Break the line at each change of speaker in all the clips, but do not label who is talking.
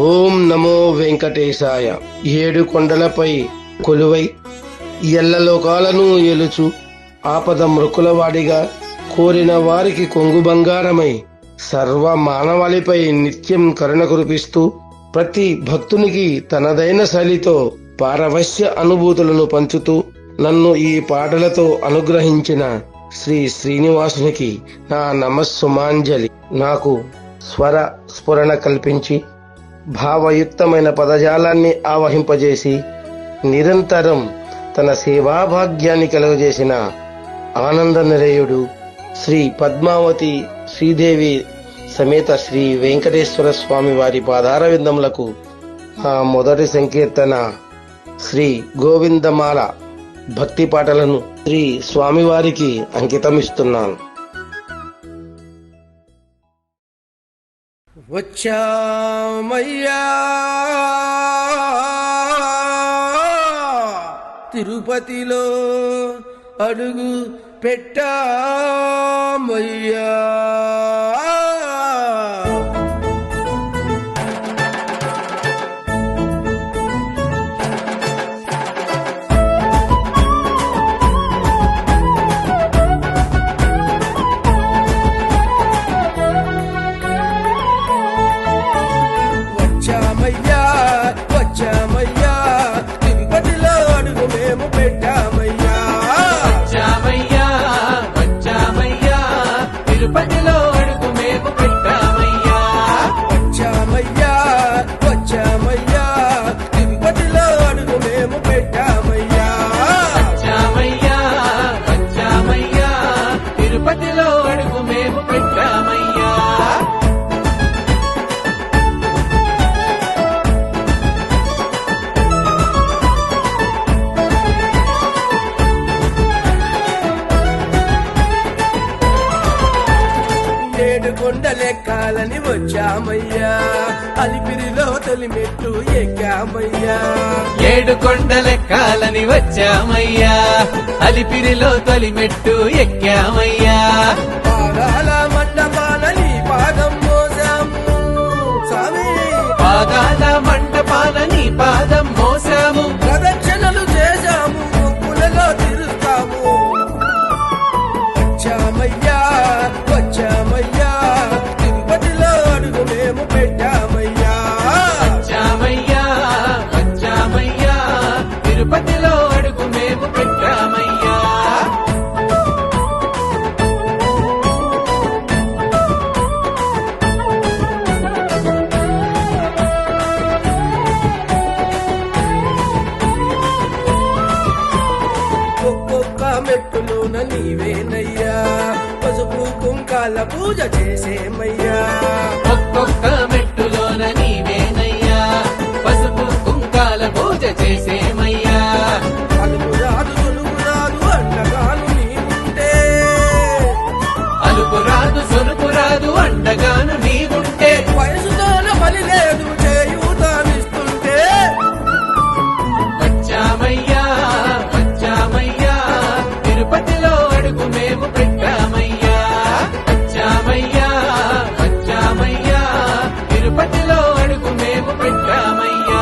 ఓం నమో వెంకటేశాయ. 7 కొండలపై కొలువై ఎల్లలోకాలను ఏలుచు ఆపద మృకులవాడిగా కోరిన వారికి కొంగు బంగారమై సర్వ మానవాళిపై నిత్యం కరుణ కురిపిస్తూ ప్రతి భక్తునికి తనదైన శైలితో పారవశ్య అనుభూతులను పంచుతూ నన్ను ఈ పాటలతో అనుగ్రహించిన శ్రీ శ్రీనివాసునికి నా నమస్సుమాంజలి. నాకు స్వర స్ఫురణ కల్పించి భావయుక్తమైన పదజాలాన్ని ఆవహింపజేసి నిరంతరం తన సేవాభాగ్యాన్ని కలుగజేసిన ఆనంద నిలయుడు శ్రీ పద్మావతి శ్రీదేవి సమేత శ్రీ వెంకటేశ్వర స్వామి వారి పాదార విందములకు ఆ మొదటి సంకీర్తన శ్రీ గోవిందమాల భక్తి పాటలను శ్రీ స్వామివారికి అంకితమిస్తున్నాను. వచ్చామయ్యా తిరుపతిలో అడుగు పెట్టామయ్యా, వచ్చామయ్యా తిరుపతిలో అడుగు మేము పెట్టామయ్యా, వచ్చామయ్యా తిరుపతిలో అడుగు మేము పెట్టామయ్యా, వచ్చామయ్యా తిరుపతిలో అడుగు మేము పెట్టామయ్యా, వచ్చామయ్యా తిరుపతిలో అడుగు మేము పెట్టామయ్యా. కొండలెక్కాలని వచ్చామయ్యా, అలిపిరిలో తొలిమెట్టు ఎక్కామయ్యా,
7 కొండలెక్కాలని వచ్చామయ్యా, అలిపిరిలో తొలిమెట్టు ఎక్కామయ్యా,
పాదాల మండపాల నీ పాదం మోసాము స్వామి,
పాదాల మండపాల నీ పాదం మోసాము,
ప్రదక్షిణలు చేశాము మొక్కులలో తిరుస్తాము, వచ్చామయ్యా తిరుపతిలో అడుగు మేము పెట్టామయ్యా,
వచ్చామయ్యా తిరుపతిలో అడుగు మేము పెట్టామయ్యా.
ఒక్కొక్క మెట్టులోన నీవేనయ్యా, పసుపు కుంకాల పూజ చేసేమయ్యా,
ఒక్కొక్క మెట్టులోన నీవేనయ్యా, పసుపు కుంకాల పూజ చేసేమయ్యా,
అలుపు రాదు సులువు రాదు అండగాను నీవుంటే,
అలుపు రాదు సొలుపు రాదు అండగాను నీవుంటే,
వయసుతోన పని లేదు చేయూతానిస్తుంటే,
వచ్చామయ్యా తిరుపతిలో అడుగు మేము పెట్టామయ్యా, వచ్చామయ్యా తిరుపతిలో అడుగు మేము పెట్టామయ్యా.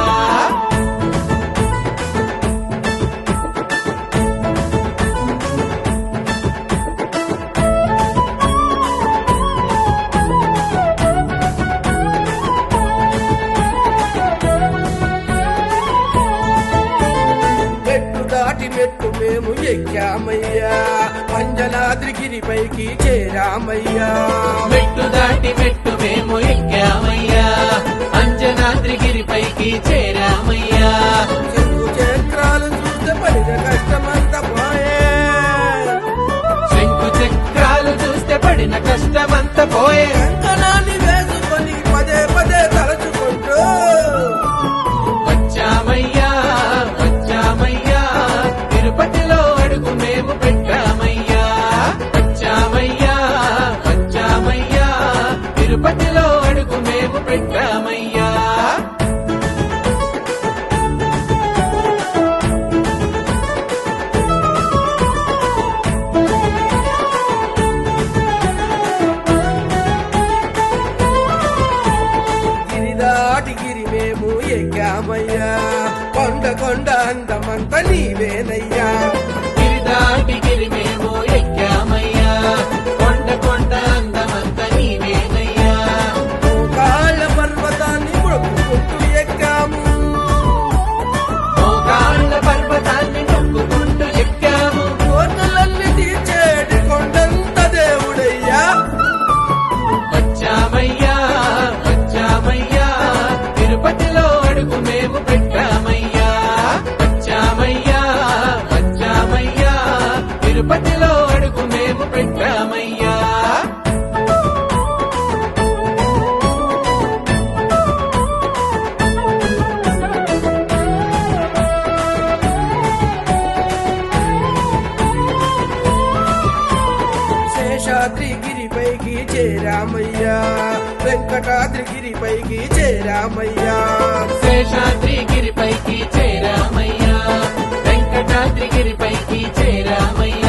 మెట్టు దాటి మెట్టు మేము ఎక్కామయ్యా, అంజనాద్రిగిరిపైకి చేరామయ్యా,
మెట్టు దాటి మెట్టు మేము ఎక్కామయ్యా, అంజనాద్రిగిరిపైకి చేరామయ్యా,
శంకు చక్రాలు చూస్తే పడిన కష్టమంతా పోయే,
శంకు చక్రాలు చూస్తే పడిన కష్టమంతా పోయే,
కంకణాన్ని వేసుకొని పదే పదే తలచుకుంటూ,
వచ్చామయ్యా తిరుపతిలో అడుగు మేము పెట్టామయ్యా, వచ్చామయ్యా తిరుపతిలో అడుగు మేము పెట్టామయ్యా.
మేము ఎక్కామయ్యా కొండ కొండ అందమంత నీవేనయ్యా
గిరిదాటి గిరి మేము ఎక్కామయ్యా కొండ కొండ అందమంత నీవేనయ్యా
కాళ్ళ పర్వతాన్ని మొక్కుకుంటూ ఎక్కాము
మోకాళ్ళ పర్వతాన్ని మొక్కుకుంటూ ఎక్కాము
కోటలన్నీ తీర్చేటి కొండంత దేవుడయ్యా
వచ్చామయ్యా వచ్చామయ్యా తిరుపతిలో అడుగు మేము పెట్టామయ్యా వచ్చామయ్యా వచ్చామయ్యా తిరుపతిలో అడుగు మేము పెట్టామయ్యా
శేషాద్రిగిరిపైకి చేరామయ్యా వెంకటాద్రిగిరిపైకి చేరామయ్యా
శేషాద్రిగిరిపైకి చేరామయ్యా వెంకటాద్రిగిరిపైకి చేరామయ్యా